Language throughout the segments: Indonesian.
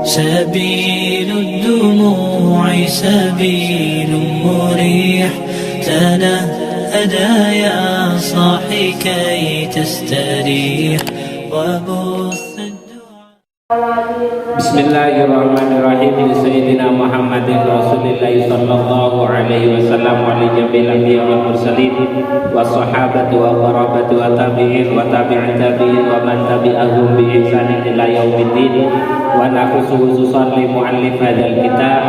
سبيل الدموع سبيل مريح تنهدى يا صاحي كي تستريح وبث Bismillahirrahmanirrahim. Sayyidina Muhammadin Rasulillah sallallahu alaihi wasallam wa li jami'il anbiya wal mursalin wa sahabati wa qarabati wa tabi'in wa tabi'in tabi'in wa man tabi'ahum bi ihsanin ila yaumiddin. Wa nafsu usalli muallif hadzal kitab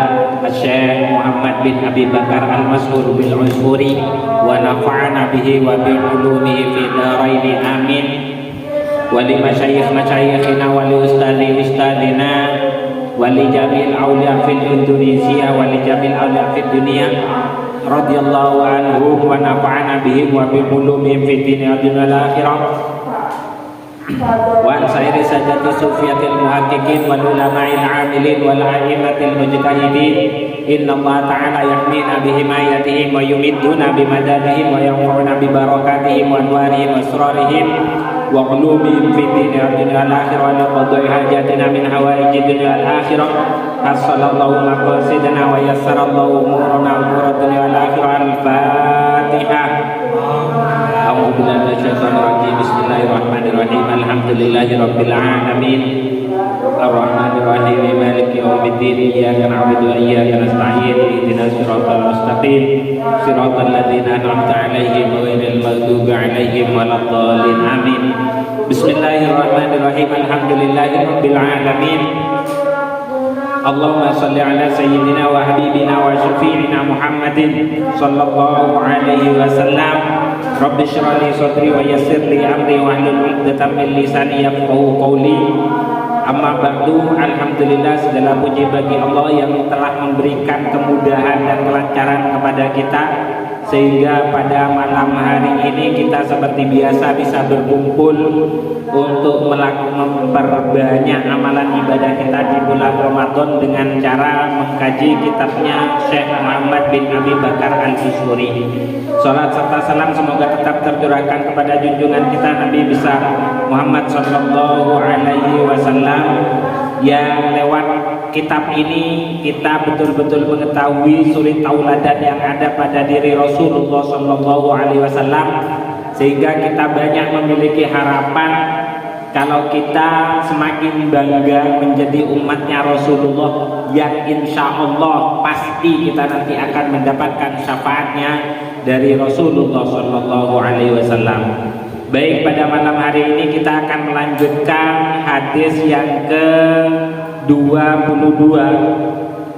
Syekh Muhammad bin Abi Bakar al-Mashhur bil Unsuri wa nafa'ana bihi wa bi ulumihi fi dharain amin. Wali masyayikhina wali ustadina wali jamil aulia fil Indonesia wali jamil aulia fil dunia radhiyallahu anhum wa nafa'ana bihim wa bi ulumihim fid dunya wal akhirah wa an sairi sajati sufiyatil muhaqqiqin wal ulama'il amilin wal a'immatil mujtahidin. Inna Allah ta'ala yahmina bihimayatihim wa yumidduna bimadadihim wa yanfa'una bi barakatihim wa anwarihim wa asrarihim wa qulubihim fi dunya wal akhirah wa qadai hajatina min hawaiji dunya wal akhirah. Sallallahu maqasidana wa yassarallahu umurana umur dunya wal akhirah. Al-Fatihah. A'udzu billahi minasyaitonir rajim. Bismillahirrahmanirrahim. Alhamdulillahi rabbil alamin. Ar-Rahmanir Rahim. Maliki yaumiddin. Iyyaka na'budu wa iyyaka nasta'in. Ihdinas siratal mustaqim. Siratal ladzina an'amta 'alaihim ghairil maghdubi 'alaihim waladdallin. Amin. Bismillahirrahmanirrahim. Alhamdulillahi rabbil alamin. Allahumma salli ala sayyidina wa habibina wa syafi'ina Muhammadin sallallahu alaihi wasallam. Rabbi shrah li sadri wa yassir li amri wa hlul 'uqdatam min lisani yafqahu qawli. Amma ba'du, alhamdulillah, segala puji bagi Allah yang telah memberikan kemudahan dan kelancaran kepada kita sehingga pada malam hari ini kita seperti biasa bisa berkumpul untuk memperbanyak amalan ibadah kita di bulan Ramadan dengan cara mengkaji kitabnya Syekh Muhammad bin Abi Bakar al-Unsuri. Salat serta salam semoga tetap tercurahkan kepada junjungan kita Nabi besar Muhammad sallallahu alaihi wasallam, yang lewat kitab ini kita betul-betul mengetahui suri tauladan yang ada pada diri Rasulullah sallallahu alaihi wasallam, sehingga kita banyak memiliki harapan kalau kita semakin bangga menjadi umatnya Rasulullah, yang insya Allah pasti kita nanti akan mendapatkan syafaatnya dari Rasulullah sallallahu alaihi wasallam. Baik, pada malam hari ini kita akan melanjutkan hadis yang ke-22,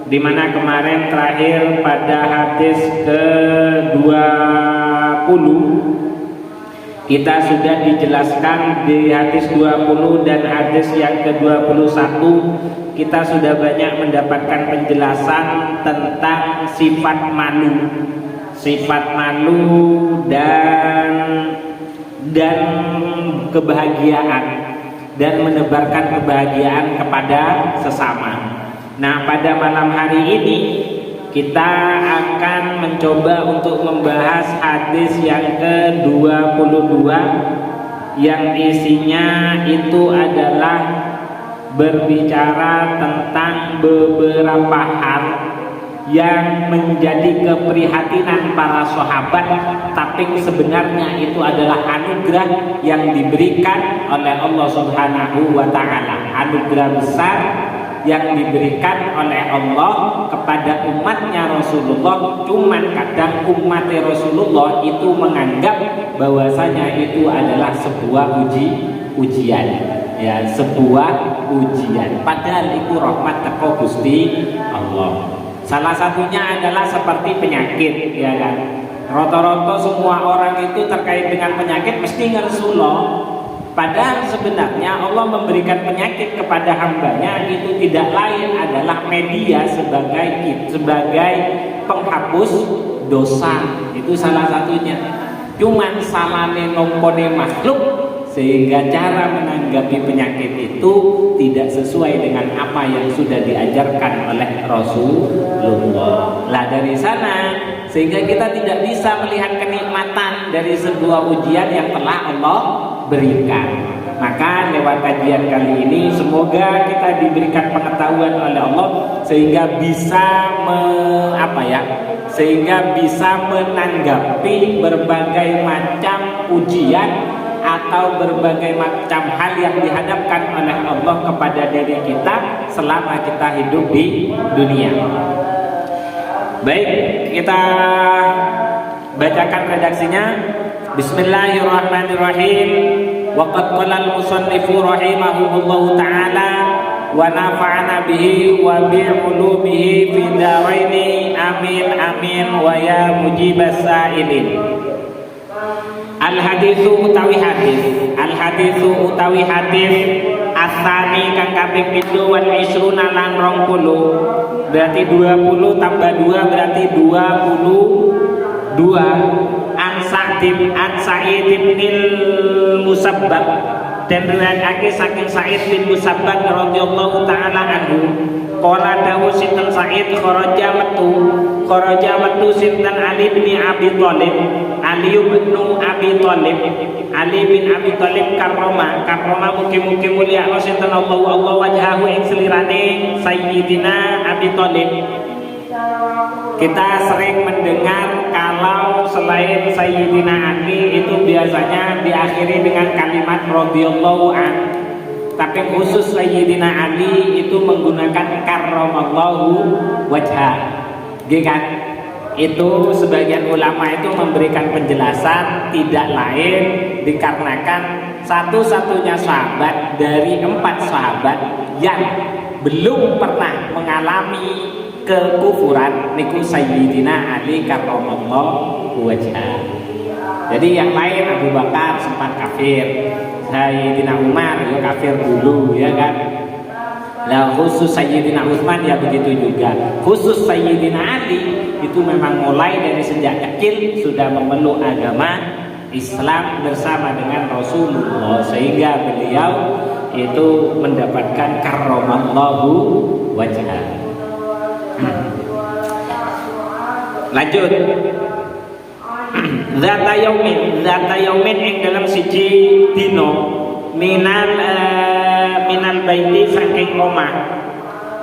di mana kemarin terakhir pada hadis ke-20 kita sudah dijelaskan. Di hadis 20 dan hadis yang ke-21 kita sudah banyak mendapatkan penjelasan tentang sifat malu dan kebahagiaan, dan menebarkan kebahagiaan kepada sesama. Nah, pada malam hari ini kita akan mencoba untuk membahas hadis yang ke-22 yang isinya itu adalah berbicara tentang beberapa hal yang menjadi keprihatinan para sahabat, tapi sebenarnya itu adalah anugerah yang diberikan oleh Allah Subhanahu wa ta'ala, anugerah besar yang diberikan oleh Allah kepada umatnya Rasulullah. Cuman kadang umat Rasulullah itu menganggap bahwasanya itu adalah sebuah ujian, ya, sebuah ujian, padahal itu rahmat teko Gusti Allah. Salah satunya adalah seperti penyakit, ya kan. Rata-rata semua orang itu terkait dengan penyakit mesti ngersulo. Padahal sebenarnya Allah memberikan penyakit kepada hambanya itu tidak lain adalah media sebagai penghapus dosa. Itu salah satunya. Cuman salahnya nompone makhluk, sehingga cara menanggapi penyakit itu tidak sesuai dengan apa yang sudah diajarkan oleh Rasulullah. Lah dari sana sehingga kita tidak bisa melihat kenikmatan dari sebuah ujian yang telah Allah berikan. Maka lewat kajian kali ini semoga kita diberikan pengetahuan oleh Allah sehingga bisa sehingga bisa menanggapi berbagai macam ujian atau berbagai macam hal yang dihadapkan oleh Allah kepada diri kita selama kita hidup di dunia. Baik, kita bacakan redaksinya. Bismillahirrahmanirrahim. Wa qad qala al-musannifu rahimahullahu ta'ala wa nafa'ana bihi wa bi ulumihi fi daraini amin amin wa ya mujibas sa'ilin. Al-haditsu utawi hadis asani kang kaping 7 wal 20 lan 20 berarti 20 tambah 2 berarti 22 an Sa'id bin Musabbab dan riwayatake saking Sa'id bin Musabbab radhiyallahu taala anhu qala dawu sinten Sa'id kharaja metu sinten Ali bin Abi Thalib Ali bin Abi Thalib karrama mugi-mugi mulia sinten Allah wajhahu ing selirane Sayyidina Abi Thalib. Kita sering mendengar kalau selain Sayyidina Ali itu biasanya diakhiri dengan kalimat radhiyallahu an. Tapi khusus Sayyidina Ali itu menggunakan karramallahu wajha. Kan? Itu sebagian ulama itu memberikan penjelasan tidak lain dikarenakan satu-satunya sahabat dari 4 sahabat yang belum pernah mengalami kekufuran niku Sayyidina Ali karramallahu wajha. Jadi yang lain Abu Bakar sempat kafir, Sayyidina Umar ya kafir dulu ya kan. Nah khusus Sayyidina Utsman ya begitu juga. Khusus Sayyidina Ali itu memang mulai dari sejak kecil sudah memeluk agama Islam bersama dengan Rasulullah sehingga beliau itu mendapatkan karramallahu wajha. Lanjut. Zata yaumin ing dalam siji dino minal baiti saking omah.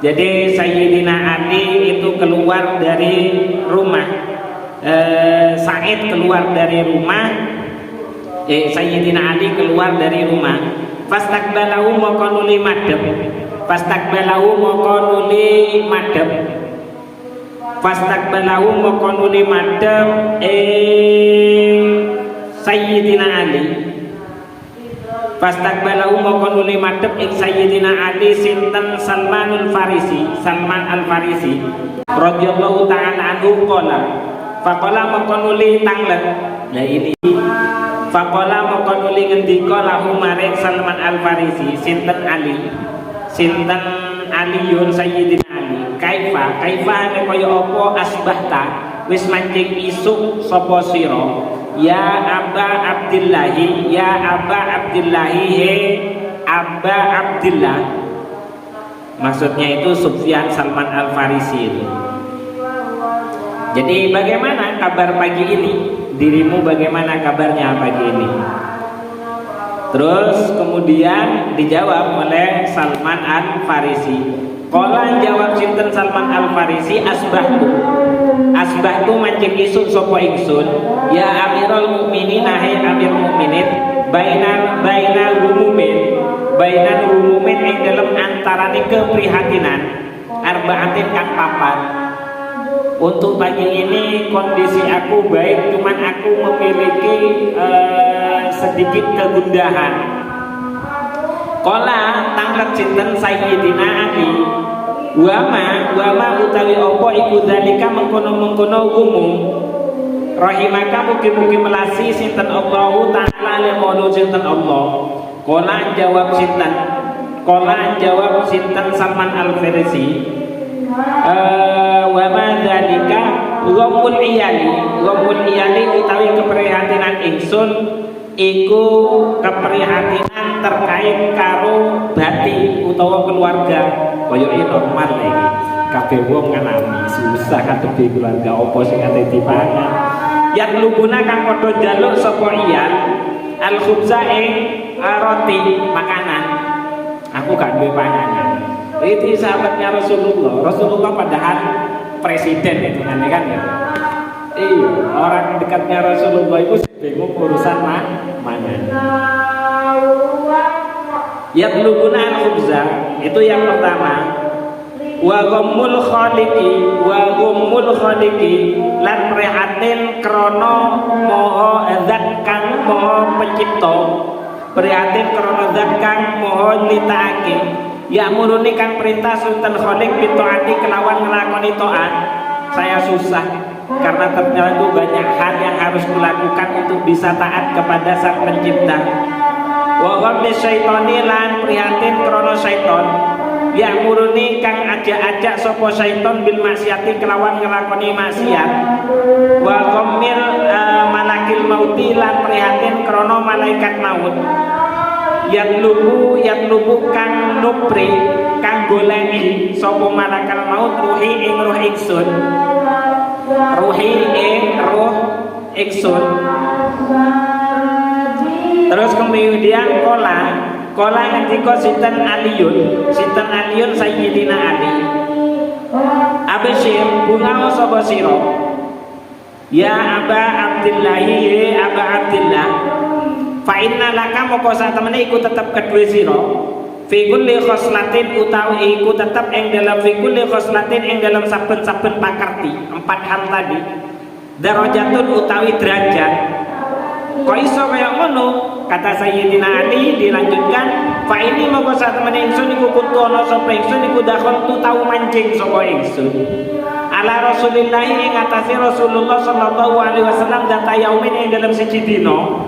Jadi Sayyidina Ali itu keluar dari rumah. Sa'id keluar dari rumah. Sayyidina Ali keluar dari rumah. Fastaqbalahu maka nuli madhep. Fastaqbalahu maka nuli madhep Sayyidina Ali. Fastaqbalahu maka nuli madhep Sayyidina Ali sinten Salman Al-Farisi radhiyallahu ta'ala anhu qala. Faqala maka nuli tanglet. Lah ini faqala maka nuli ngendika lahu maring Salman Al-Farisi sinten Aliyun Sayyidina Ali. Kaifa nek kaya apa asbahta wis mancing isuk sapa sira ya Aba Abdillahi Aba Abdillah. Maksudnya itu Sufyan Salman Al-Farisi itu. Jadi bagaimana kabar pagi ini? Dirimu bagaimana kabarnya pagi ini? Terus kemudian dijawab oleh Salman Al-Farisi. Qala jawab sinten Salman Al-Farisi asbahtu mancing isuk sapa ingsun ya Amirul Mukminin hai Amir Mukminin bainal rumumin ing dalam antarane keprihatinan arba'atin kang papat. Untuk pagi ini kondisi aku baik, cuman aku memiliki sedikit kegundahan. Qala tanglet sinten Sayyidina Ali wama utawi apa iku dalika mengkono umum rahimaka mugi-mugi melasi sinten Allah taala lemono sinten Allah. Qala jawab sinten Salman Al-Farisi wama dalika ghamul iyali utawi keprihatinan ingsun iku keprihatinan terkait karo bati utawa keluarga. Koyoke normal iki. Kabeh wong ngalami susah kadepi keluarga apa sing ate dipangan. Yang lubuna kang padha njaluk sapa iyan al-khubza ing roti makanan, aku gak duwe panganan. Itu sahabatnya Rasulullah padahal presiden itu kan ya. Iya, orang dekatnya Rasulullah itu bingung urusan mana. Yatlubuna al-khubza, itu yang pertama. Wa ghammul khaliqi lan prihatin krana maha zat kang maha pencipta, prihatin krana zat kang maha nitake. Ya muruni kang perintah sultan khaliq bitaati kelawan nglakoni taat. Saya susah karena ternyata itu banyak hal yang harus kulakukan untuk bisa taat kepada sang pencipta. Wa ghammi syaitani lan prihatin krana syaiton. Ya muruni kang ajak-ajak sapa syaiton bil maksiati kelawan nglakoni maksiat. Wa ghammil malakil mauti lan prihatin krana malaikat maut. Yatlubu kang nupri kang goleki sapa malakal maut ruhi ing ruh ingsun. Terus kemudian kola ngendika Sinten Aliyun Sayyidina Ali. Absyir bunga sapa sira. Ya Aba Abdillah. Fa inna laka moko satemene iku tetep kedue sira. Fi kulli khoslatin utawi iku tetep ing dalam fi kulli khoslatin ing dalam saben-saben pakarti. 4 hal tadi. Darajatun utawi derajat. Kok iso kaya ngono? Kata Sayyidina Ali dilanjutkan, fa ini moko satemene ingsun iku kudu ana sapa ingsun iku dakhul tu tau mancing sapa ingsun. Ala Rasulillah ing atase Rasulullah sallallahu alaihi wasallam data yaumin ing dalam siji dina.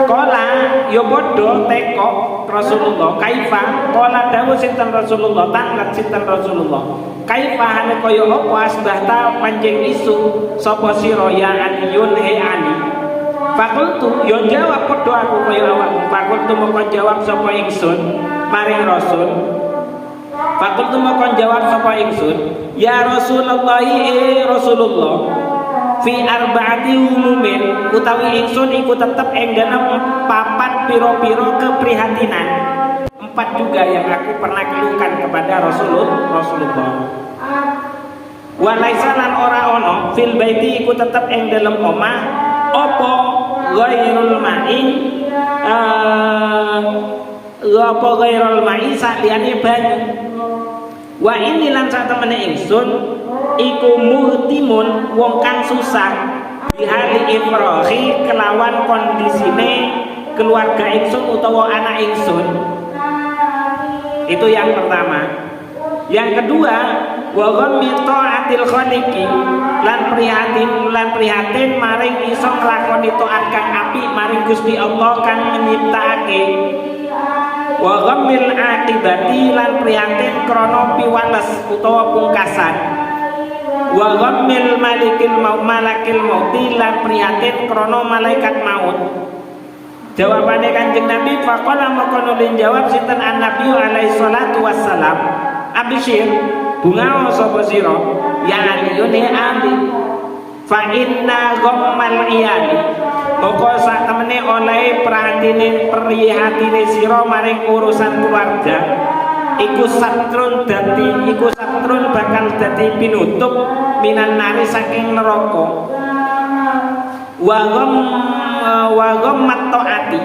Kala yo padha teko Rasulullah kaifa kala dawuh sinten Rasulullah tangan sinten Rasulullah kaifa hale kaya apa asbahta mancing isu sapa sira ya Aliyun he Ali. Fakultu yo jawab padha aku kaya awakmu. Fakultu moko jawab sapa ingsun maring Rasul. Fakultu moko jawab sapa ingsun ya Rasulullah Rasulullah fi arba'ati umumin utawi ingsun iku tetep ing dalam 4 piro-piro keprihatinan. 4 juga yang aku pernah keluhkan kepada Rasulullah. Wa laisa lan ora ono fil baiti iku tetep ing dalam omah apa ghairul ma'i saliyane banyu. Wa ini lan satemene ingsun iku muhtimun wong kang susah bihali ifrahi kelawan kondisine keluarga ingsun utawa anak ingsun. Itu yang pertama. Yang kedua, wa ghammi ta'atil khaliqi lan prihatin maring iso nglakoni taat kang apik maring Gusti Allah kang nyiptakake. Wa ghammil aqibati lan prihatin krana piwales utawa pungkasan. Wa ghammil malakil mauti lan prihatin krana malaikat maut. Jawabane Kanjeng Nabi faqala maka nulin jawab sinten An-Nabi alaihi salatu wassalam. Absyir bunga sapa sira ya Aliyun Ali. Fa inna ghammal iyali moko sak temene oleh prihatine sira maring urusan keluarga iku satrun bakal dadi pinutup minan nari saking neraka. Wa ghammat taati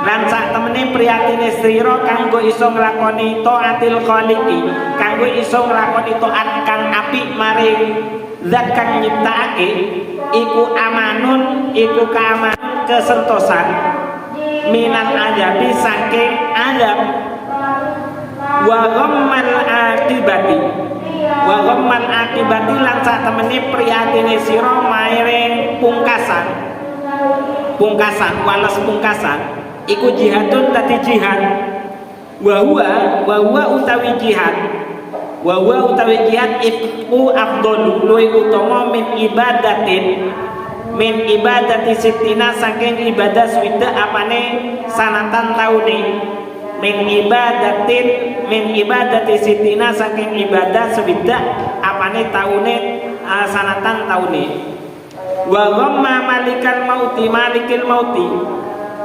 lan sak temene prihatine sira kanggo iso nglakoni taatil khaliqi kanggo iso nglakoni taat kang apik maring zat kang nyiptakake iku amanun iku keamanan kesentosan minan ajabi saking adab. Wa ghammal akibati lan sak temene prihatine sira maring pungkasan walas pungkasan iku jihadun tadi jihad. Wa huwa utawi jihad iku afdhalu luwih utama min ibadati sitina saking ibadah swida apane sanatan taune min ibadati sitina saking ibadah swida apane taune sanatan taune. Wa ghamma malikil mauti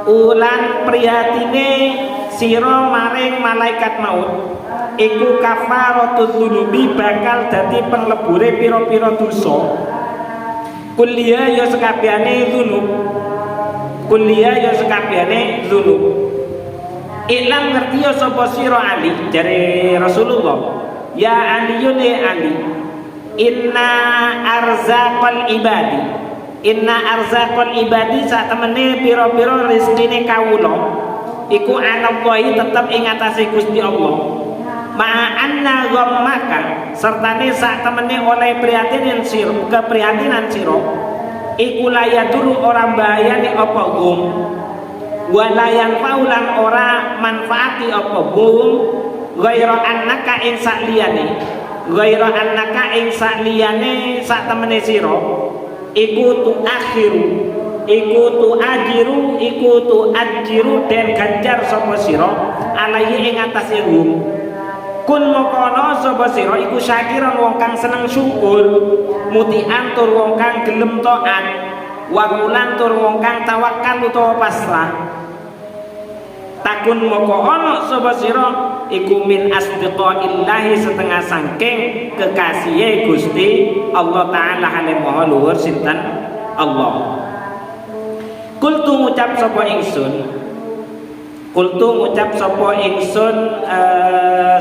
ulan prihatine sira maring malaikat maut iku kafaratul dzunubi bakal dadi penglebure pira-pira dosa. Kuliah ya sekabehane dzunub. Kuliah ya sekabehane dzunub. Iklam ngerti ya sapa sira Ali jare Rasulullah. Ya Aliyun ya Ali. Inna arzaqal ibadi. Inna arzaqal ibadi sak temene pira-pira rezekine kawula iku anallahi tetep ing atase Gusti Allah. Ma'anna ghammaka sertane sak temene oleh prihatinan sira keprihatinan sira iku layaduru ora bahayane apa gum wala yang paulan ora manfaati apa gum ghaira annaka ing sakliyane ghaira annaka ing sakliyane sak temene sira iku tu akhiru iku tu ajiru iku tu ajiru dan ganjar sapa sira alaihi ing atase gum. Kun mokono sapa sira iku syakiran wong kang seneng syukur, mutian tur wong kang gelem taat, wakulan tur wong kang tawakal utawa pasrah. Takun moko ana sapa sira iku min asdiqaillahi setengah saking kekasihe Gusti Allah taala hale maha luhur sinten Allah. Kultu ngucap sapa ingsun Kultu ngucap sapa ingsun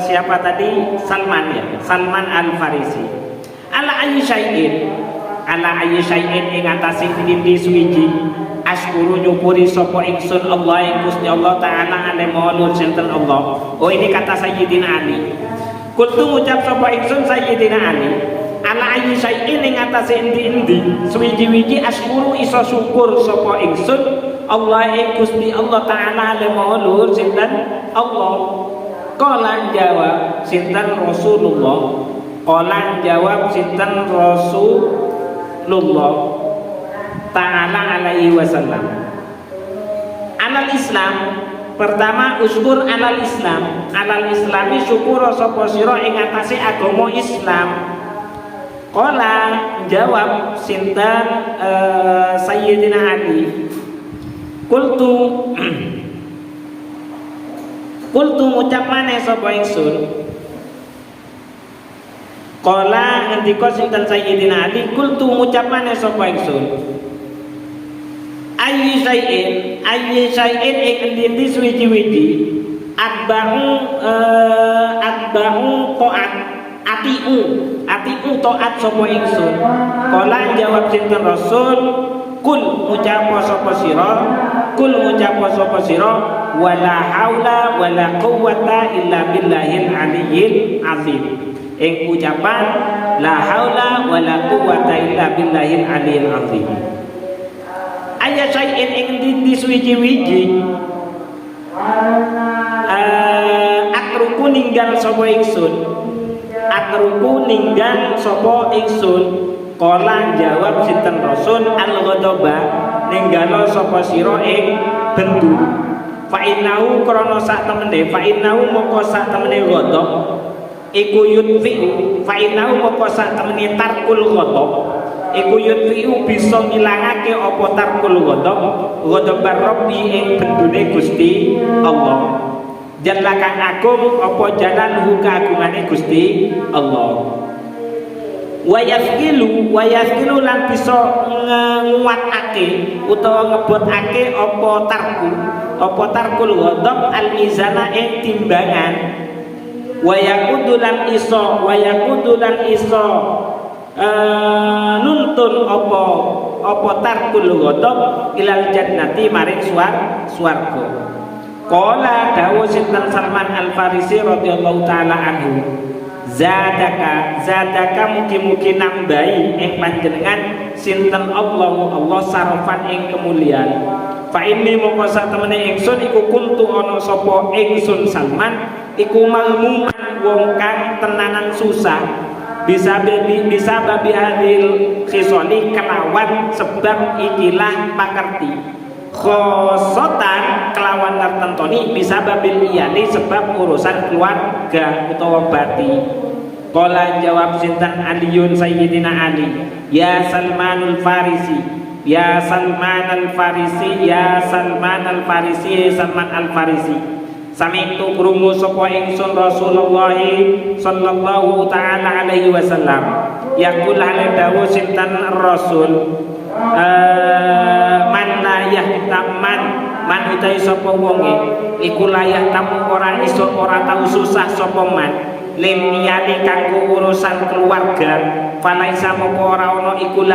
siapa tadi? Salman ya, Salman Al-Farisi. Ala ayyi syai'in ing atase dindi suwiji askuru nyukuri sapa ingsun Allah ing Gusti Allah taala ale maulud sinten Allah. Oh ini kata Sayyidina Ali. Kultu ngucap sapa ingsun Sayyidina Ali. Ala ayyi syai'in ing atase endi-endi suwiji-wiji askuru iso syukur sapa ingsun Allah Gusti Allah taala le maulur sinten Allah. Qala jawab sinten Rasulullah. Qala jawab sinten Rasulullah taala alaihi wasallam. Alal Islam pertama uskur alal Islam. Alal Islami syukur sapa sira ing atase agama Islam. Qala jawab sinten Sayyidina Ali. Kultu ngucap maneh sapa ingsun. Qala ngendika sinten Sayyidina Ali, kultu ngucap maneh sapa ingsun. Ayyi syai'in ing endi suwiji-wiji atba'u taat atiu taat sapa ingsun. Qala jawab sinten Rasul kul ngucap sapa sira wala haula wala quwwata illa billahil aliyyil azim. Ing ucapan la haula wala quwwata illa billahil aliyyil azim. Ayat syai'in ing di suwiji-wiji atruku ninggal sapa ingsun. Kala jawab sinten Rasul al-ghadaba ninggalo sapa sira ing bendu. Fa innahu krana sak temene moko sak temene ghadab iku yutfi'u fa innahu moko sak temene tarkul ghadab iku yutfi'u bisa ngilangake apa tarkul ghadab rabbi ing bendune Gusti Allah. Jalla kang agung apa jalan kagungane Gusti Allah. Wayafkilu lan bisa nguatake utawa ngebotake apa tarkul ghadab al-mizana ing timbangan. Wayakudu lan iso nuntun apa tarkul ghadab ilal jannati maring swarga. Qala dawuh sinten Salman Al-Farisi radhiyallahu taala anhu. Zadaka mugi-mugi nambahi ing panjenengan sinten Allah sarofan ing kemuliaan. Fa inni moko sak temene ingsun iku kuntu ana sapa ingsun Salman iku mahmuman wong kang tenanan susah bisa babi hadil khisoli kelawan sebab ikilah pakerti khosotan kelawan tertentoni bisa babil iyali sebab urusan keluarga utawa bati. Qala jawab sinten Aliyun Sayyidina Ali, ya Salmanul Farisi Ya Salman Al-Farisi, ya Salman Al-Farisi, Salman Al-Farisi. Sami'tu krungu sapa ingsun Rasulullah sallallahu taala alaihi wasallam yaqul ala dawu sinten Rasul man la yahtaman man utai sapa wonge iku layak tamu ora iso ora tau susah sapa man limiyane kanggo urusan keluarga falaisa moko ora ana iku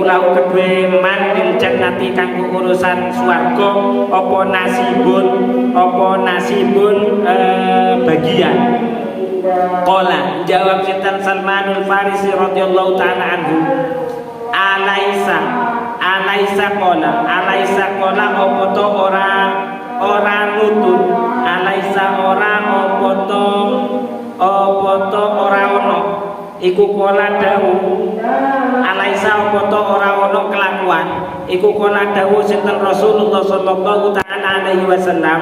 lahu kedue man bil jannati kanggo urusan swarga apa nasibun bagian. Qala jawab sinten Salmanul Farisi radhiyallahu taala anhu alaisa qala apa to ora nutut alaisa ora apa to ora ono iku qala dawu alaisa apa to ora ono kelakuan iku qala dawu sinten Rasulullah sallallahu taala alaihi wasallam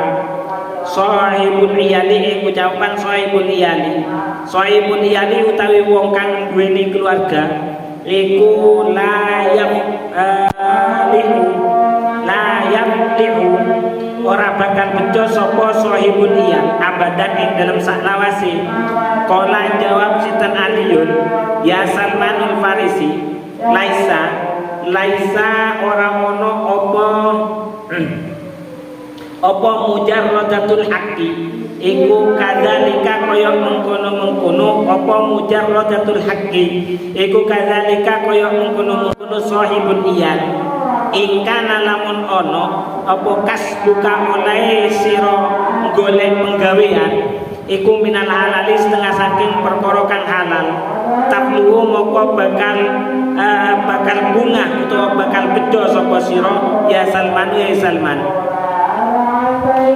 sahibul iyali ucapan sahibul iyali utawi wong kang duweni keluarga iku layak lihu ora bakal bejo sapa sahibul iyal abadan ing dalam saklawase. Qala jawab sinten Aliun ya Salmanul Farisi laisa ora ono apa mujarradatul haqqi iku kadzalika kaya mengkono apa mujarradatul haqqi iku kadzalika kaya mengkono sahibul iyal ingkana lamun ono apa kasbuka oleh sira golek penggawean iku minal halali setengah saking perkara kang halal tabluhu moko bakal bunga utawa bakal bedo sapa sira ya Salman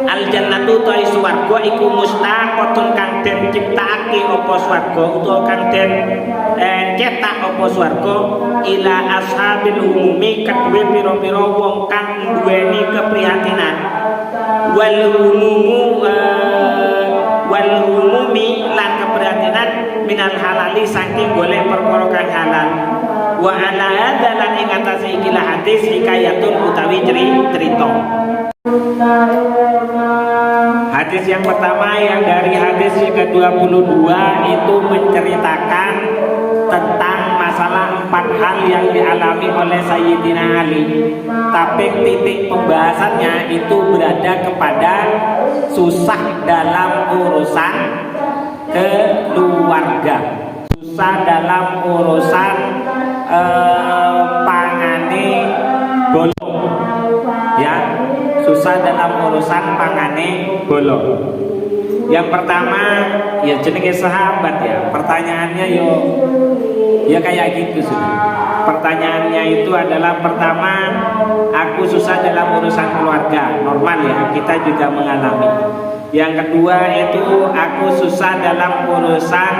al jannatu ta swarga iku mustaqatun kang den ciptakake apa swarga utawa kang den cetak apa swarga ila ashabil umumi kedue pira-pira wong kang duweni keprihatinan wal umumi lan keprihatinan minal halali saking golek perkara kang halal wa ala hadza lan ing atase ikilah hadis hikayatun utawi cerita. Hadis yang pertama yang dari hadis ke-22 itu menceritakan tentang masalah 4 hal yang dialami oleh Sayyidina Ali. Tapi titik pembahasannya itu berada kepada susah dalam urusan keluarga, susah dalam urusan pangane bolong, ya. Susah dalam urusan pangane bolong. Yang pertama ya jenenge sahabat ya. Pertanyaannya ya kayak gitu sudah. Pertanyaannya itu adalah pertama, aku susah dalam urusan keluarga. Normal ya, kita juga mengalami. Yang kedua itu aku susah dalam urusan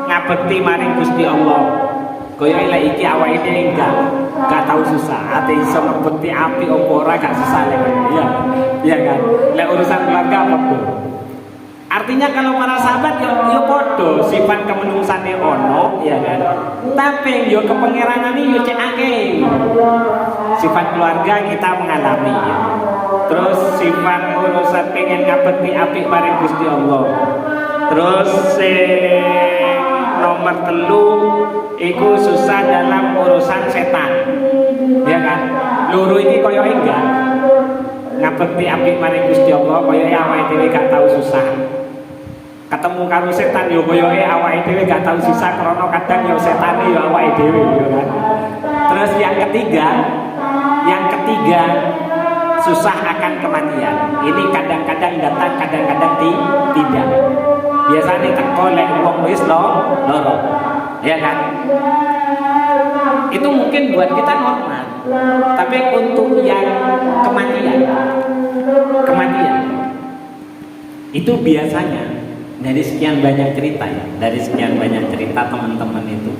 ngabekti maring Gusti Allah. Kaya ila iki awake dhewe enggak tahu susah, ate iso ngabekti api apa ora gak susah lek. Iya kan? Lek urusan keluarga apa tuh? Artinya kalau para sahabat yo podo sifat kemenungsane ono, ya kan. Tapi yo kepengeranane yo cek akeh. Sifat keluarga kita mengalami. Ya. Terus sifat urusan pengen ngabekti apik maring Gusti Allah. Terus nomor 3 iku susah dalam urusan setan. Ya kan? Loro iki koyo enggak ngabekti apik maring Gusti Allah koyo awake dhewe gak tahu susah. Ketemu karo setan yo koyoke awake dhewe gak tahu susah krana kadang yo setane yo awake dhewe yo kan. Terus yang ketiga susah akan kematian. Ini kadang-kadang datang, kadang-kadang tidak. Biasanya teko lek wong wis loro. Ya kan? Itu mungkin buat kita normal. Tapi untuk yang kematian itu biasanya dari sekian banyak cerita ya, dari sekian banyak cerita teman-teman itu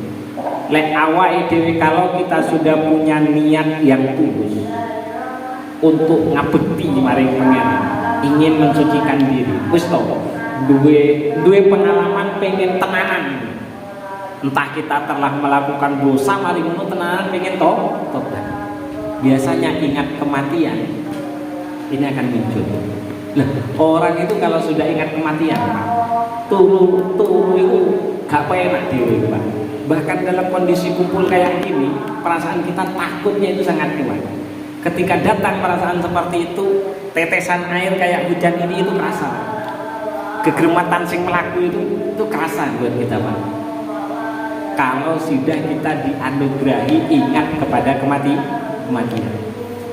lek awake dhewe kalau kita sudah punya niat yang tulus untuk ngabekti maring pangeran, ingin mensucikan diri, wis to duwe pengalaman pengen tenanan, entah kita telah melakukan dosa mari ngono tenanan pengen tobat, biasanya ingat kematian, ini akan muncul. Nah, orang itu kalau sudah ingat kematian, turu itu gak enak diri, Pak. Bahkan dalam kondisi kumpul kayak gini, perasaan kita takutnya itu sangat kuat. Ketika datang perasaan seperti itu, tetesan air kayak hujan ini itu kerasa. Kegermatan sing melaku itu kerasa buat kita, Pak. Kalau sudah kita dianugerahi ingat kepada kematian.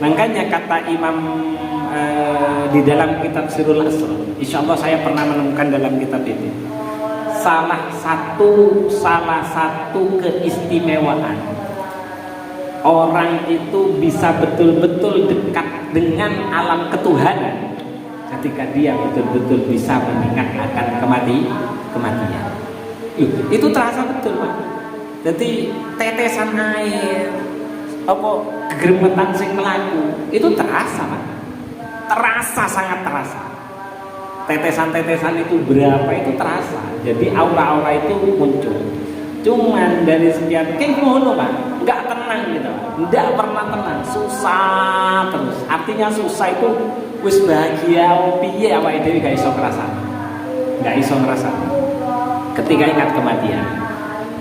Makanya kata Imam di dalam kitab Sirul Asr, insya Allah saya pernah menemukan dalam kitab ini, salah satu keistimewaan orang itu bisa betul-betul dekat dengan alam ketuhanan ketika dia betul-betul bisa mengingat akan kematian. Itu terasa betul, Pak. Jadi tetesan air, kegermetan sing melaku itu terasa, Pak. Terasa, sangat terasa. Tetesan-tetesan itu berapa itu terasa. Jadi aura-aura itu muncul. Cuman dari sekian kayak ngono, Pak, nggak tenang gitu, nggak pernah tenang, susah terus. Artinya susah itu wis bahagia piye awake dhewe gak iso ngerasa. Ketika ingat kematian.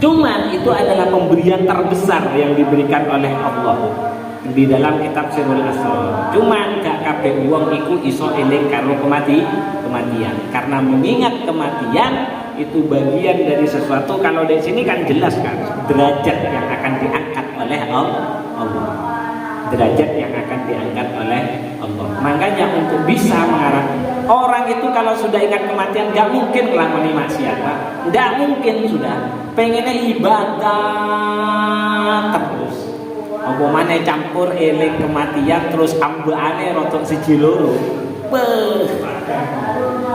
Cuman itu adalah pemberian terbesar yang diberikan oleh Allah di dalam kitab Sirul Asr. Cuman gak kabeh wong iku iso eling karo kematian. Karena mengingat kematian itu bagian dari sesuatu. Kalau di sini kan jelas kan derajat yang akan diangkat oleh Allah. Derajat yang akan diangkat oleh Allah. Makanya untuk bisa mengarah orang itu kalau sudah ingat kematian gak mungkin ngelakoni maksiat, Pak. Gak mungkin sudah. Pengennya ibadah terus. Apa maneh campur eling kematian terus ambaane rotok siji loro.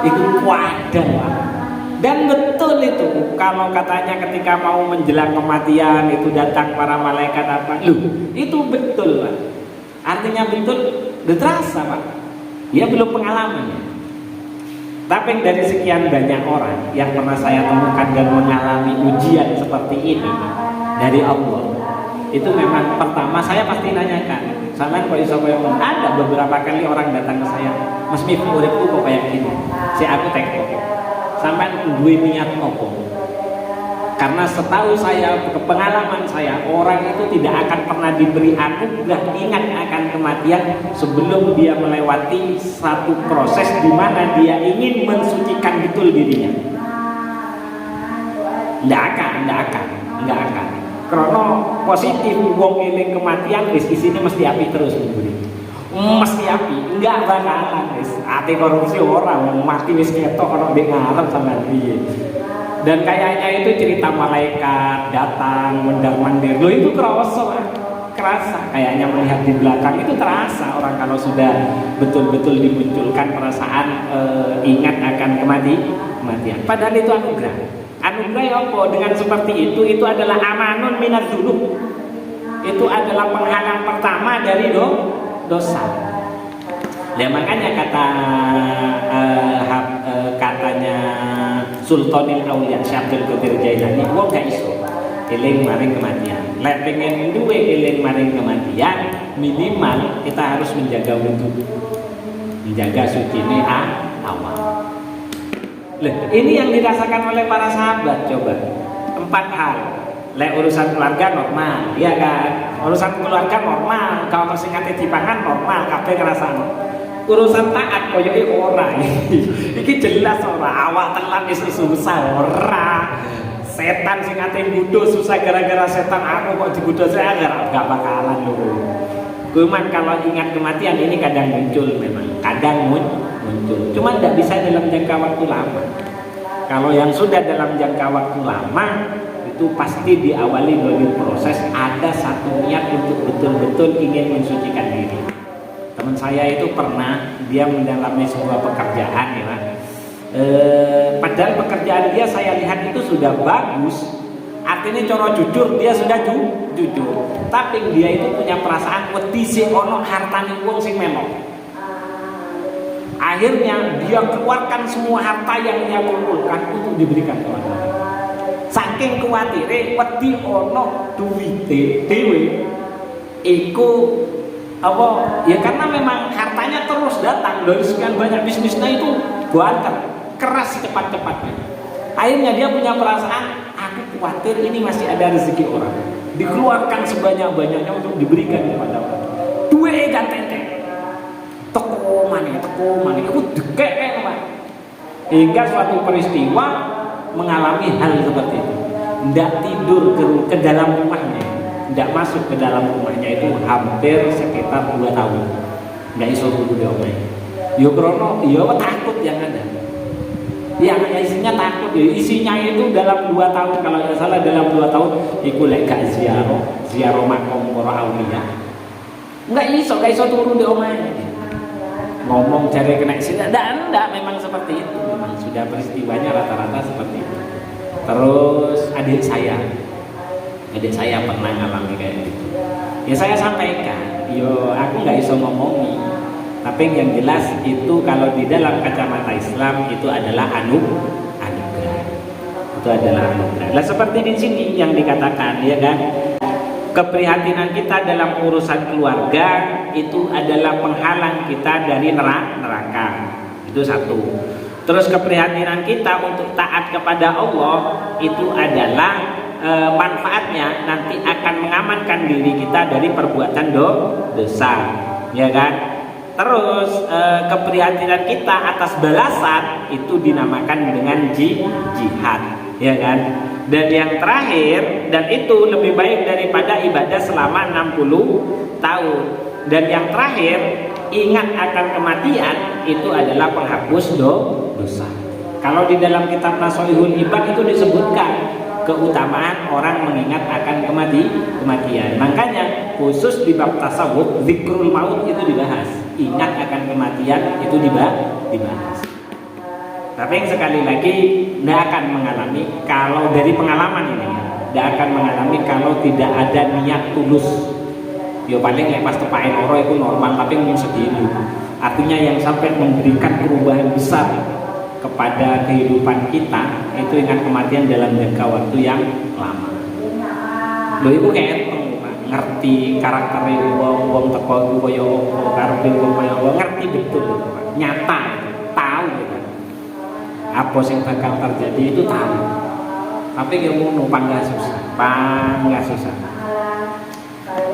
Itu wadah, Pak. Dan betul itu kalau katanya ketika mau menjelang kematian itu datang para malaikat apa? Itu betul, Pak. Artinya betul, udah terasa, Pak. Dia belum pengalamannya. Tapi dari sekian banyak orang yang pernah saya temukan dan mengalami ujian seperti ini dari Allah, itu memang pertama saya pasti nanyakan, sampean kok iso koyo ngono? Ada beberapa kali orang datang ke saya, Mas Mif, uripku kok kayak gini. Aku teko. Sampean duwe niat opo? Karena setahu saya, pengalaman saya, orang itu tidak akan pernah diberi anugerah ingat akan kematian sebelum dia melewati satu proses di mana dia ingin mensucikan betul dirinya. Nggak akan. Karena positif wong eling kematian wis isine mesti api terus mburi. Mesti api, enggak bakalan wis. Ati korupsi orang mati wis ketok ono ndek ngarep sampean piye. Dan kayaknya itu cerita malaikat datang mondar-mandir. Loh itu kerasa. Kayaknya melihat di belakang itu terasa orang kalau sudah betul-betul dimunculkan perasaan ingat akan kematian. Padahal itu anugerah. Anugerah apa? Dengan seperti itu adalah amanun minaz dzunub. Itu adalah penghalang pertama dari dosa. Ya makanya katanya Sultanil Auliya Syabdul Qadir Jailani, wong gak iso eling maring kematian. Lek pengen duwe eling maring kematian, minimal kita harus menjaga wudu, menjaga sucine awal. Ini yang dirasakan oleh para sahabat. Coba 4 hal. Lek urusan keluarga normal, ya kan? Urusan keluarga normal, kalau sing ate dipangan normal, kabeh ngrasakno. Urusan taat koyoke ora. Iki jelas ora, awak telan wis susah ora. Setan sing ate nggodho susah gara-gara setan, aku kok digodho saya gak bakalan lho. Cuman kalau ingat kematian ini kadang muncul memang, kadang muncul. Cuman tidak bisa dalam jangka waktu lama. Kalau yang sudah dalam jangka waktu lama itu pasti diawali dari proses ada satu niat untuk betul-betul ingin mensucikan diri. Teman saya itu pernah dia mendalami sebuah pekerjaan ya, padahal pekerjaan dia saya lihat itu sudah bagus, artinya cara jujur dia sudah jujur, tapi dia itu punya perasaan wedi sing ono hartane wong sing melok. Akhirnya dia keluarkan semua harta yang dia kumpulkan untuk diberikan ke orang lain. Saking kuwatire wedi ono duwite dhewe iku Apa? Ya karena memang hartanya terus datang dari sekian banyak bisnisnya itu banter, keras cepat-cepatnya. Akhirnya dia punya perasaan, aku khawatir ini masih ada rezeki orang. Dikeluarkan sebanyak-banyaknya untuk diberikan kepada orang. Duwe ganteng. Teko mana, aku dekek Pak. Hingga suatu peristiwa mengalami hal seperti itu. Tidak tidur ke dalam rumahnya, tidak masuk ke dalam rumahnya itu hampir sekitar 2 tahun. Nggak iso turu di omah. Yo krono, yo takut yang ada. Yang isinya takut, isinya itu dalam 2 tahun kalau nggak salah dalam 2 tahun iku lek gak ziarah makom para aulia. Nggak iso turu di omahnya. Ngomong cari kena sini, enggak, memang seperti itu, memang sudah peristiwanya rata-rata seperti itu. Terus adik saya pernah ngalami kayak gitu. Ya saya sampaikan, aku nggak iso ngomongi, tapi yang jelas itu kalau di dalam kacamata Islam itu adalah anugerah. Itu adalah anugerah. Nah seperti di sini yang dikatakan, ya kan? Keprihatinan kita dalam urusan keluarga itu adalah penghalang kita dari neraka. Itu satu. Terus keprihatinan kita untuk taat kepada Allah itu adalah manfaatnya nanti akan mengamankan diri kita dari perbuatan dosa, ya kan? Terus keprihatinan kita atas balasan itu dinamakan dengan jihad, ya kan? Dan yang terakhir, dan itu lebih baik daripada ibadah selama 60 tahun. Dan yang terakhir, ingat akan kematian itu adalah penghapus dosa. Kalau di dalam kitab Nashihul Ibad itu disebutkan keutamaan orang mengingat akan kematian. Makanya khusus di bab tasawuf, zikrul maut itu dibahas. Ingat akan kematian itu dibahas. Tapi sekali lagi tidak akan mengalami kalau dari pengalaman ini, tidak akan mengalami kalau tidak ada niat tulus. Yo paling lepas tepain orang itu normal, tapi mungkin segini. Artinya yang sampai memberikan perubahan besar kepada kehidupan kita itu ingat kematian dalam jangka waktu yang lama. Loh itu kayak ngerti karakternya wong teko kaya apa, karepe kaya apa, ngerti betul, nyata, tahu gitu. Apa yang bakal terjadi itu tahu. Tapi yang ngono pangga susah.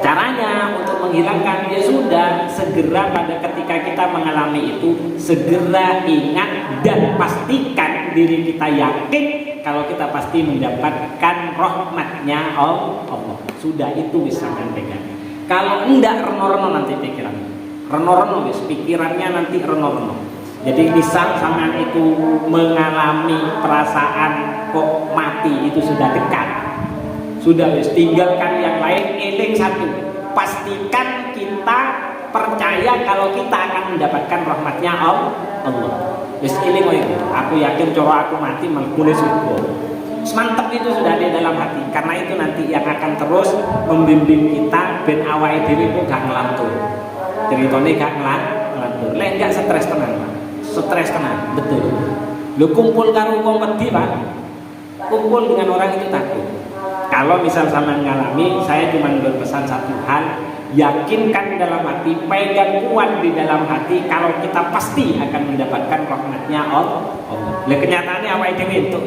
Caranya untuk menghilangkan ya sudah segera pada ketika kita mengalami itu segera ingat dan pastikan diri kita yakin kalau kita pasti mendapatkan rahmatnya Allah. Sudah itu bisa pegang. Kalau enggak reno-reno nanti pikiran. Reno-reno pikirannya nanti reno-reno. Jadi misal sampean itu mengalami perasaan kok mati itu sudah dekat, sudah tinggalkan yang lain, eling satu, pastikan kita percaya kalau kita akan mendapatkan rahmatnya Allah. Wis eling itu, aku yakin cara aku mati mengkune surga. Mantap itu sudah di dalam hati, karena itu nanti yang akan terus membimbing kita ben awake dhewe kok gak ngelantur. Ceritane gak ngelantur, lek gak stres tenan. Stres tenang, betul. Lu kumpul karo wong wedi, Pak. Kumpul dengan orang itu takut. Kalau misal sama ngalami, saya cuma berpesan satu hal, yakinkan dalam hati, pegang kuat di dalam hati kalau kita pasti akan mendapatkan rahmatnya Allah. Lah kenyataannya apa itu itu?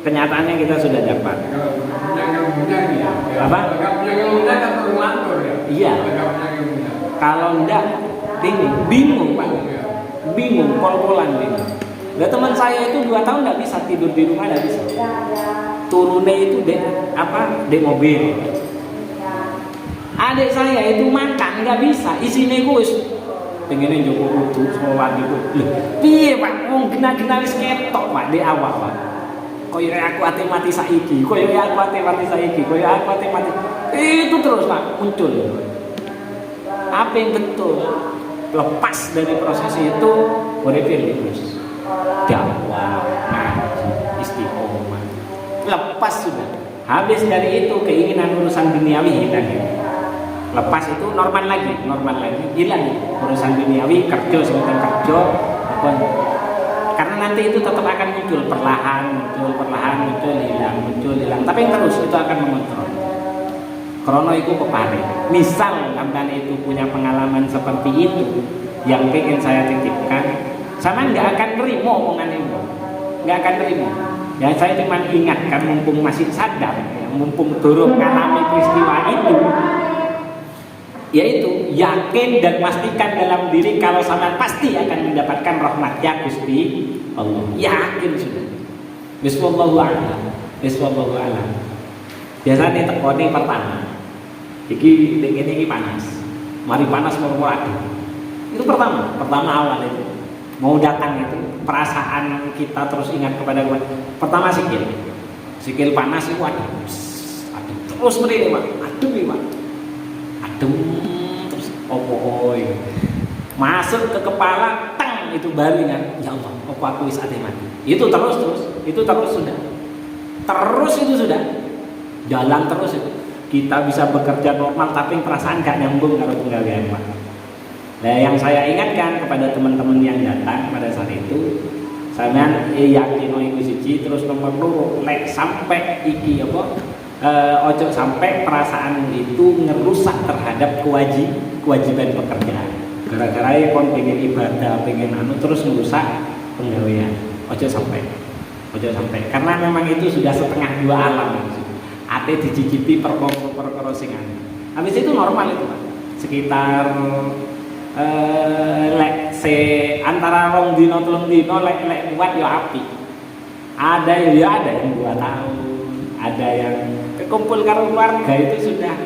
Kenyataannya kita sudah dapat. Apa? Iya. Kalau enggak bingung, Pak. Bingung, kol-kolan bingung. Nah, teman saya itu 2 tahun nggak bisa tidur di rumah, nggak bisa. Turunnya itu di mobil. Adik saya itu makan nggak bisa, isinya gus. Pengennya joko kudu sholat itu. Loh, piye Pak? Wong gena-gena wis ketok Pak di awal Pak. Koyo aku ate mati saiki, koyo aku ate mati saiki, koyo aku ate mati. Itu terus Pak muncul. Apa yang betul? Lepas dari proses itu uripe terus dakwah, ngaji, istiqomah. Lepas sudah. Habis dari itu keinginan urusan duniawi hilang. Lepas itu normal lagi, hilang urusan duniawi, kerja sebentar kerja, apa. Karena nanti itu tetap akan muncul perlahan, hilang. Tapi yang terus itu akan mengontrol. Krono iku keparing. Misal sampean itu punya pengalaman seperti itu yang pengen saya titipkan, sama nggak akan terima omongan itu, nggak akan terima. Ya saya cuma ingatkan mumpung masih sadar, ya, mumpung turun mengalami peristiwa itu, yaitu yakin dan pastikan dalam diri kalau sampean pasti akan mendapatkan rahmatnya Gusti Allah. Yakin sudah. Bismillahirrahmanirrahim. Bismillahirrahmanirrahim. Biasanya tekoni pertama. Iki ini panas. Mari panas mau adem. Itu pertama awal itu. Mau datang itu perasaan kita terus ingat kepada Tuhan. Pertama sikil panas itu adem. Adem terus mrene, Pak. Adem iki, Pak. Adem terus opoy. Masuk ke kepala tang itu baru ingat, ya Allah, opo aku wis ate mati. Itu terus sudah. Terus itu sudah. Jalan terus itu. Kita bisa bekerja normal tapi perasaan gak nyambung kalau penggawean Pak. Nah, yang saya ingatkan kepada teman-teman yang datang pada saat itu, sampean yakin iku siji, terus nomor 2 lek sampai iki apa ojo sampai perasaan itu ngerusak terhadap kewajiban pekerjaan. Gara-gara kon pengen ibadah, pengen terus ngerusak penggawean. Ojo sampai. Karena memang itu sudah setengah dua alam. Ate dicicipi perkara sing habis itu normal itu Pak. Sekitar antara 2 dino 3 dino lek kuat ya api. Ada yang 2 tahun, ada yang kumpul karo keluarga itu sudah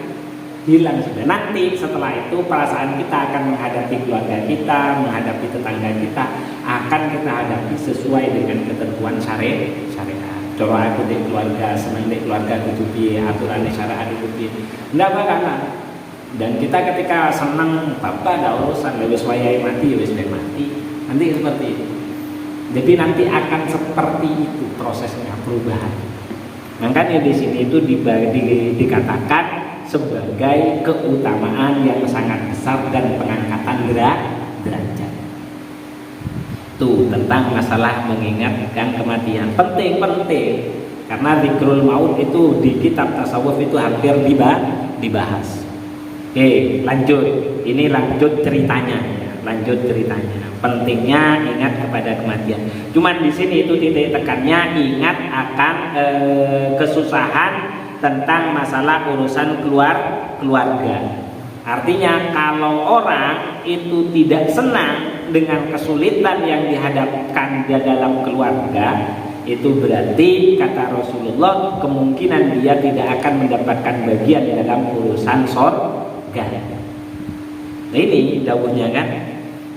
hilang sudah. Nanti setelah itu perasaan kita akan menghadapi keluarga kita, menghadapi tetangga kita akan kita hadapi sesuai dengan ketentuan syariat. Coba aku di keluarga, senang di keluarga itu piye, aturan syariat itu piye. Ndak bakalan. Dan kita ketika senang apa ada urusan wis wayahe mati ya wis mati. Nanti seperti itu. Jadi nanti akan seperti itu prosesnya perubahan. Makanya di sini itu dikatakan sebagai keutamaan yang sangat besar dan pengangkatan derajat. Itu tentang masalah mengingatkan kematian. Penting karena zikrul maut itu di kitab tasawuf itu hampir dibahas. Oke, lanjut. Ini lanjut ceritanya. Pentingnya ingat kepada kematian. Cuman di sini itu titik tekannya ingat akan kesusahan tentang masalah urusan keluarga. Artinya kalau orang itu tidak senang dengan kesulitan yang dihadapkan di dalam keluarga, itu berarti kata Rasulullah kemungkinan dia tidak akan mendapatkan bagian dalam urusan surga. Nah ini dawuhnya kan.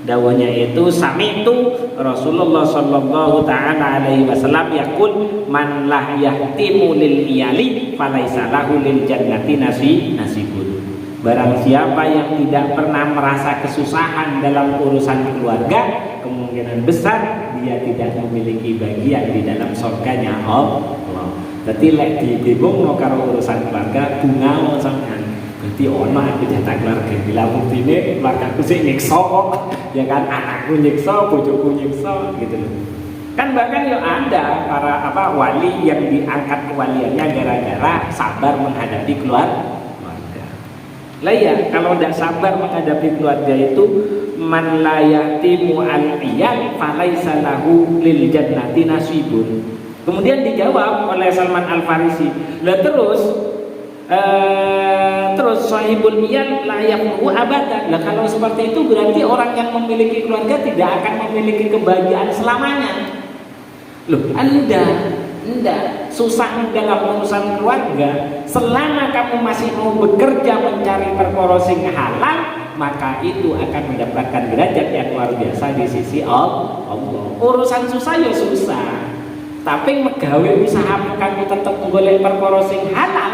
Dawuhnya itu sami'tu Rasulullah sallallahu taala alaihi wasallam yaqul man la yahtimu lil iyali falaisa lahu lil jannati nasibun. Barang siapa yang tidak pernah merasa kesusahan dalam urusan keluarga, kemungkinan besar dia tidak memiliki bagian di dalam surganya Allah. Jadi lek dibingungno karo urusan keluarga, bunga sampean. Berarti ono aku jatah keluarga. Bila buktine keluargaku sik nyiksa kok. Ya kan anakku nyiksa, bojoku nyiksa gitu loh. Kan bahkan ya ada para wali yang diangkat kewaliannya gara-gara sabar menghadapi keluarga. Lah ya, kalau tidak sabar menghadapi keluarga itu man la yatimu al-iyal falaisa lahu lil jannati nasibun. Kemudian dijawab oleh Salman Al-Farisi. Lah terus sahibul iyal la yaqu abadan. Lah kalau seperti itu berarti orang yang memiliki keluarga tidak akan memiliki kebahagiaan selamanya. Loh, Anda susah dalam urusan keluarga, selama kamu masih mau bekerja mencari perkara sing halal, maka itu akan mendapatkan derajat yang luar biasa di sisi Allah. Urusan susah ya susah, tapi megawe usaha kamu tetap golek perkara sing halal.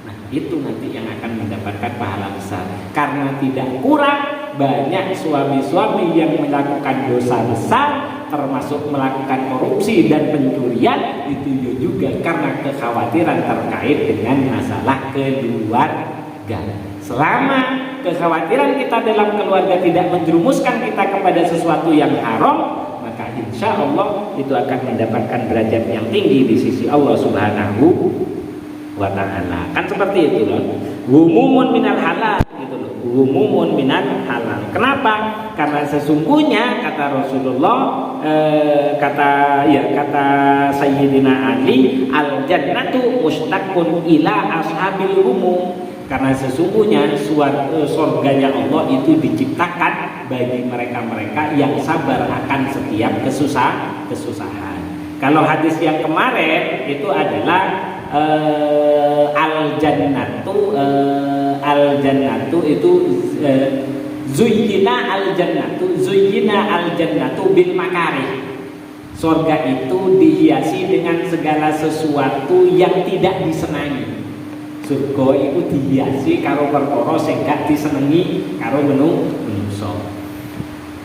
Nah, itu nanti yang akan mendapatkan pahala besar. Karena tidak kurang banyak suami-suami yang melakukan dosa besar, termasuk melakukan korupsi dan pencurian, itu juga karena kekhawatiran terkait dengan masalah keluarga. Selama kekhawatiran kita dalam keluarga tidak menjerumuskan kita kepada sesuatu yang haram, maka insya Allah itu akan mendapatkan derajat yang tinggi di sisi Allah Subhanahu wa ta'ala. Kan seperti itu loh. Umumun minal halal gitu loh. Umumun minal halal. Kenapa? Karena sesungguhnya kata Rasulullah kata Sayyidina Ali, al jannatu mustaqun ila ashabil umum. Karena sesungguhnya surganya Allah itu diciptakan bagi mereka-mereka yang sabar akan setiap kesusahan. Kalau hadis yang kemarin itu adalah al jannatu itu zuyyina al jannatu bil makarih. Surga itu dihiasi dengan segala sesuatu yang tidak disenangi. Surga itu dihiasi karo perkara sing gak disenengi karo menungso.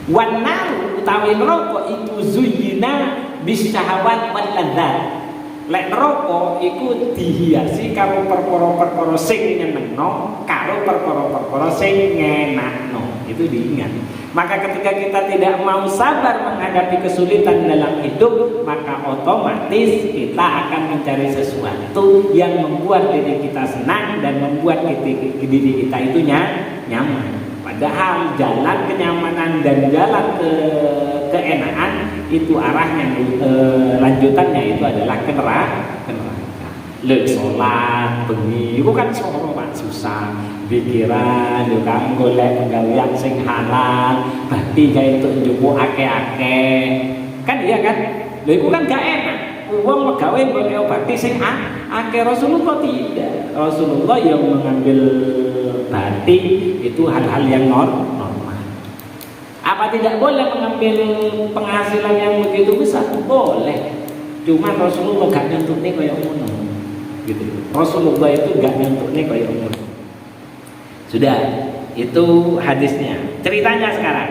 Wan nar utawi neraka iku zuyyina bisyahawat wal ladzat. Lek neraka iku dihiasi karo perkara-perkara sing nyenengno karo perkara-perkara sing ngenakno. Itu diingat. Maka ketika kita tidak mau sabar menghadapi kesulitan dalam hidup, maka otomatis kita akan mencari sesuatu yang membuat diri kita senang dan membuat diri kita itu nyaman. Padahal jalan kenyamanan dan jalan keenaan itu arahnya lanjutannya itu adalah ke neraka. Lek sholat bengi itu kan susah. Pikiran yo kang golek penggawean sing halal, berarti gawe entuk njupuk akeh-akeh. Kan iya kan? Lha iku kan gak enak. Wong megawe golek obati sing akeh. Rasulullah tidak. Rasulullah yang mengambil batik itu hal-hal yang normal. Apa tidak boleh mengambil penghasilan yang begitu besar? Boleh. Cuma Rasulullah gak nyentuhne kaya ngono. Gitu. Rasulullah itu gak nyentuhne kaya ngono. Sudah, itu hadisnya. Ceritanya sekarang.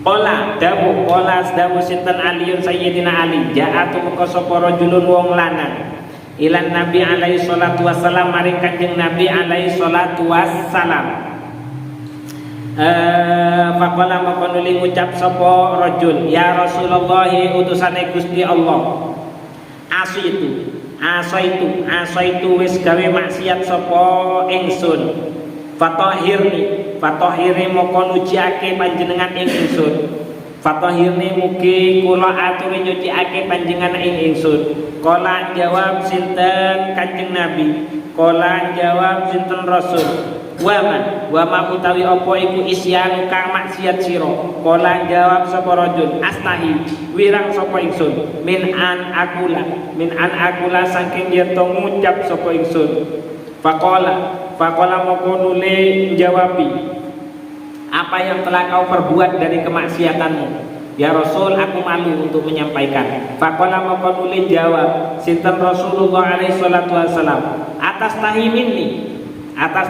Qala dawu sinten Aliun Sayyidina Ali, ja'atu maka sapa rajulun wong lanang ilan Nabi alaihi salatu wassalam maring Kanjeng Nabi alaihi salatu wassalam. Faqala maka nuli ngucap sapa rajul, ya Rasulullah utusane Gusti Allah. Asaitu wis gawe maksiat sapa ingsun. Fatahirni moko nyuciake panjenengan ing ingsun. Fatahirni mugi kula aturi nyuciake panjenengan ing ingsun. Kala jawab sinten Kanjeng Nabi. Kala jawab sinten Rasul. Wa ma utawi apa iku isyanu kang maksiat sira. Kala jawab sapa rajul, astahi wirang sapa ingsun min an akula saking yen to ngucap sapa ingsun. Faqala moko nuli jawabi, apa yang telah kau perbuat dari kemaksiatanmu? Ya Rasul, aku malu untuk menyampaikan. Faqala moko nuli jawab sinten Rasulullah alaihi salatu wasalam, atas tahi minni apa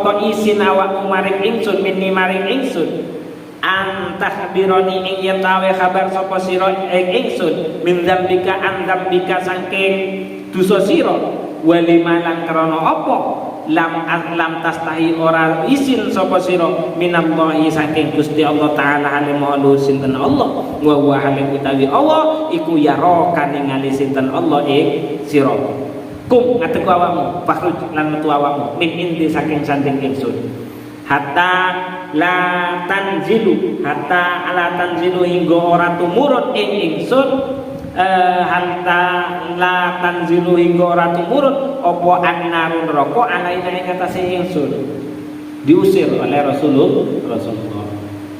to isin awakmu maring ingsun minni maring ingsun antah bironi ing yen tawe kabar sapa sira ing ingsun min dzambika an dzambika saking dosa sira walima lan krana apa lam tastahi ora isin sapa sira minallahi saking Gusti Allah taala halim malu sinten Allah wa huwa halim utawi Allah iku yara ningali sinten Allah ing sira kum ngateku awakmu fakhruj lan metu awakmu min inti saking sanding ingsun hatta la tanzilu hingga ora tumurun ing ingsun hatta la tanzilu hingga ora tumurun apa annarun neraka alaina ing atase ingsun. Diusir oleh Rasulullah.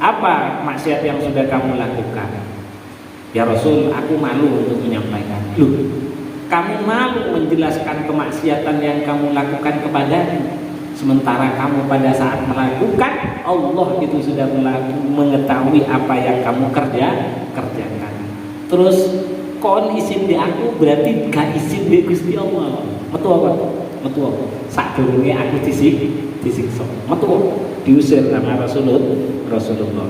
Apa maksiat yang sudah kamu lakukan? Ya Rasul, aku malu untuk menyampaikan. Loh, kamu malu menjelaskan kemaksiatan yang kamu lakukan kepadaku, sementara kamu pada saat melakukan Allah itu sudah mengetahui apa yang kamu kerjakan. Terus kon isin di aku berarti gak isin di Gusti Allah. Metu apa? Sadurunge aku disiksa. Metu diusir sama Rasulullah.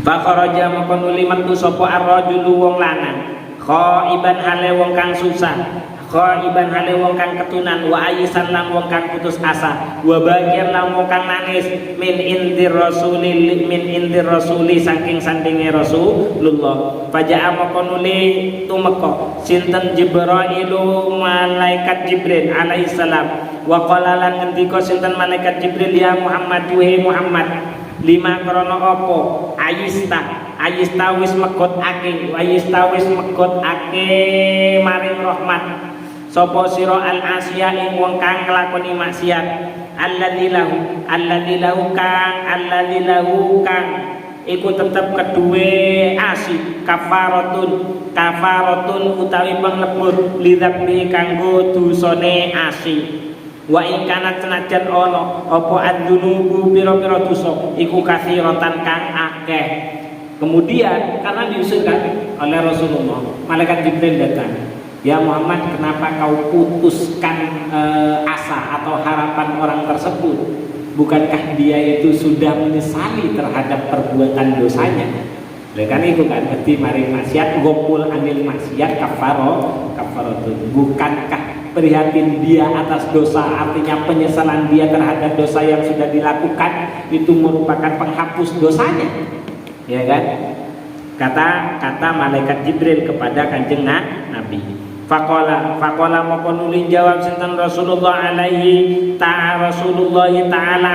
Faqaraja maka nuli metu sapa ar-rajulu wong lanang. Khaiban hale wong kang susah. khaiban hale wong kang ketunan, wa ayisan lan wong kang putus asa, wa bakir lan wong kang nangis min indir rasuli saking sandinge Rasulullah. Faja'a makonuli tumeka sinten Jibrailu malaikat Jibril alaihi salam, wa qala lan ngendika sinten malaikat Jibril, ya Muhammad wahai Muhammad, lima krana apa ayista wis megot ake maring rahmat sapa sira al asya ing wong kang nglakoni maksiat, alladzi lahu kang iku tetep kedue asi kafaratun utawi panglebur lidzabbi kanggo dosane asi. Wa in kanat senajan ana apa adzunubu pira-pira dosa iku kathiratan kang akeh. Kemudian karena diusulkan oleh Rasulullah, malaikat Jibril datang, ya Muhammad, kenapa kau putuskan asa atau harapan orang tersebut? Bukankah dia itu sudah menyesali terhadap perbuatan dosanya? Oleh karena itu kan berarti mari maksiat gopul anil maksiat kafaratun. Bukankah prihatin dia atas dosa, artinya penyesalan dia terhadap dosa yang sudah dilakukan itu merupakan penghapus dosanya, ya kan? Kata malaikat Jibril kepada kanjeng Nabi. Faqala maka nulin jawab sinten Rasulullah taala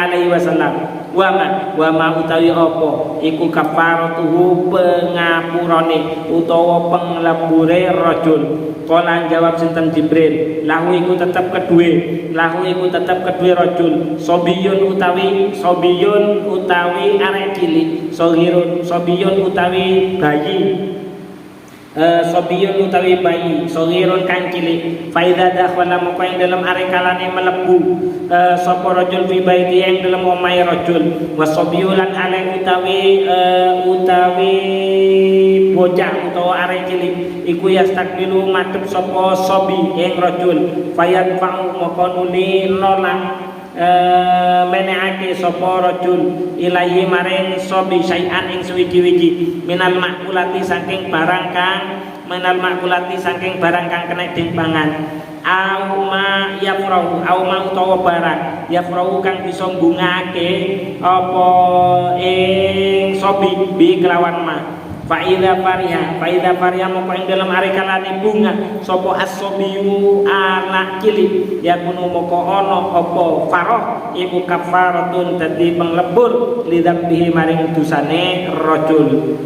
alaihi wasallam, wa ma utawi apa iku kafaratuhu pengapurane utawa penglebure rajul. Qala jawab sinten Jibril, lahu iku tetep kedue rajul sobiyun utawi arek cilik, sobiyun utawi bayi, sobiyun utawi bayi, soghirun kang cilik. Faida dakhala moko ing dalam arekalane mlebu sapa rajul fi baiti ing dalam omahe rajul, wasobiyulan ale utawi bocah utawa arek cilik iku yastakbilu madhep sapa sobi ing rajul, fayat fa'u moko nuli nolak meneake sapa rajul ilahi maring sobi syai'an ing suwiji-wiji minal makulati saking barang kang kena dimpangan, au ma utawa barang yafrahu kang bisa mbungake apa ing sobi bi kelawan ma. Faida fariha moko ing dalam arekalane bunga sapa as-sobiyu anak cilik yakunu moko ana apa farah iku kafaratun dadi penglebur lidzabbihi maring dosane rajul.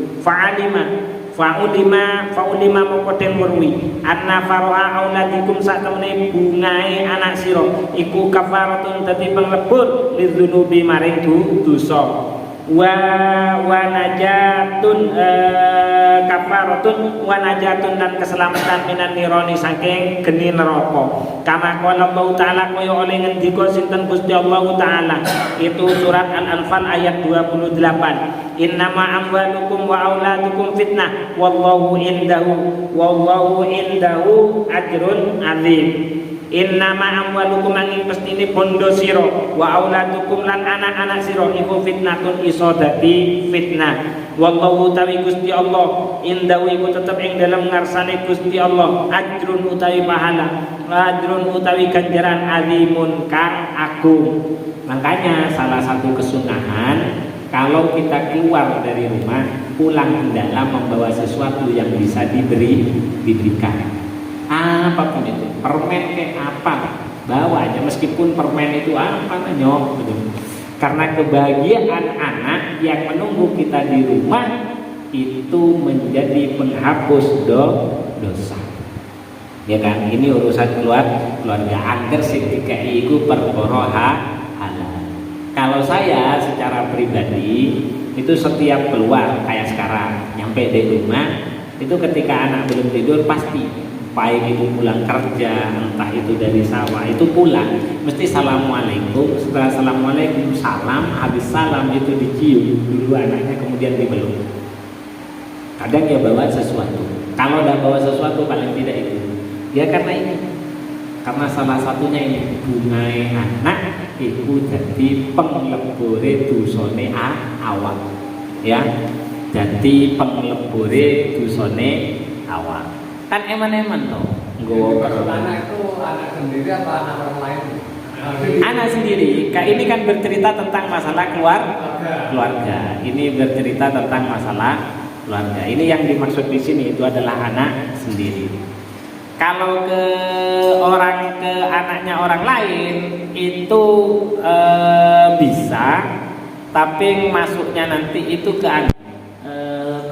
Fa'ulima moko den murwi anna faraha auladikum satemene bungae anak sira iku kafaratun dadi penglebur lidzunubi maring dosa. Wa najatun kafaratun wa najatun dan keselamatan minan nironi saking geni neraka. Kama qala Allah taala kaya oleh ngendika sinten Gusti Allah taala, itu surat Al-Anfal ayat 28. Innama amwalukum wa auladukum fitnah wallahu indahu ajrun azim. Innama amwalukum angin pestine bondo sira wa auladukum lan anak-anak sira iku fitnatun iso dadi fitnah. Wallahu tawi Gusti Allah indahu iku tetep ing dalam ngarsane Gusti Allah ajrun utawi pahala, ajrun utawi ganjaran azimun kang agung. Makanya salah satu kesunahan kalau kita keluar dari rumah pulang dalam membawa sesuatu yang bisa diberikan. Apapun itu, permen kayak apa, bawa aja meskipun permen itu apa nyok gitu. Karena kebahagiaan anak yang menunggu kita di rumah itu menjadi penghapus dosa. Ya kan, ini urusan keluarga angger sing dikai iku perkara halal. Kalau saya secara pribadi itu setiap keluar kayak sekarang nyampe di rumah itu ketika anak belum tidur pasti baik itu pulang kerja, entah itu dari sawah, itu pulang mesti assalamualaikum. Setelah assalamualaikum salam, habis salam itu dicium dulu anaknya, kemudian dipeluk. Kadang dia bawa sesuatu, kalau udah bawa sesuatu paling tidak itu ya karena ini, karena salah satunya ini bungai anak itu jadi penglebure dosane awak ya, jadi penglebure dosane awak. Kan eman-eman toh Gowo anak itu anak sendiri atau anak orang lain? Anak sendiri. Ini kan bercerita tentang masalah keluarga. Ini bercerita tentang masalah keluarga. Ini yang dimaksud di sini itu adalah anak sendiri. Kalau ke anaknya orang lain itu bisa, tapi masuknya nanti itu ke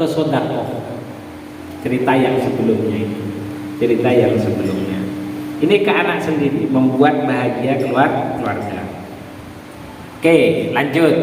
sedekah. Cerita yang sebelumnya. Ini ke anak sendiri, membuat bahagia keluarga. Oke, lanjut.